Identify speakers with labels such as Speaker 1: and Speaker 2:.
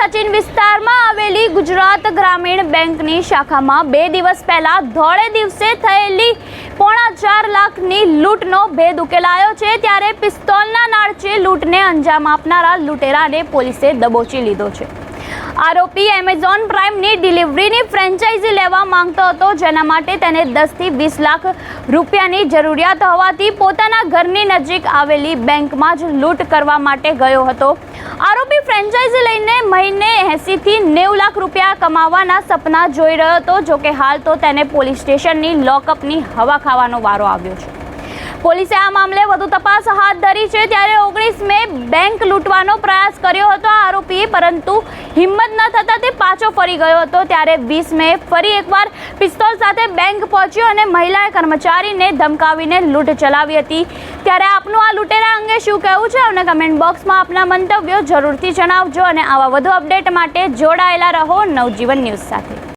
Speaker 1: સચિન વિસ્તારમાં આવેલી ગુજરાત ગ્રામીણ બેંકની શાખામાં 2 દિવસ પહેલા ધોળે દિવસે થયેલી 4.5 લાખની લૂંટનો ભેદ ઉકેલાયો છે। ત્યારે પિસ્તોલના નાળચે લૂંટને અંજામ આપનારા લૂંટેરાને પોલીસે દબોચી લીધો છે। આરોપી એમેઝોન પ્રાઇમની ડિલિવરીની ફ્રેન્ચાઇઝી લેવા માંગતો હતો, જેના માટે તેને 10 થી 20 લાખ રૂપિયાની જરૂરિયાત હોવાથી પોતાના ઘરની નજીક આવેલી બેંકમાં જ લૂંટ કરવા માટે ગયો હતો। આરોપી ફ્રેન્ચાઇઝી લઈને મહિને 80 થી 90 લાખ રૂપિયા કમાવાના સપના જોઈ રહ્યો હતો। જોકે હાલ તો તેને પોલીસ સ્ટેશનની લોકઅપની હવા ખાવાનો વારો આવ્યો છે। પોલીસે આ મામલે વધુ તપાસ હાથ ધરી છે। ત્યારે 19 મે બેંક લૂંટવાનો પ્રયાસ કર્યો હતો આરોપીએ, પરંતુ હિંમત ન થતા તે પાછો ફરી ગયો હતો। ત્યારે 20 મે ફરી એકવાર પિસ્તોલ સાથે બેંક પહોંચ્યો અને મહિલા કર્મચારીને ધમકાવીને લૂંટ ચલાવી હતી। ત્યારે આપનું આ લૂંટેરા અંગે શું કહેવું છે અને કમેન્ટ બોક્સમાં આપના મંતવ્યો જરૂરથી જણાવજો અને આવા વધુ અપડેટ માટે જોડાયેલા રહો નવજીવન ન્યૂઝ સાથે।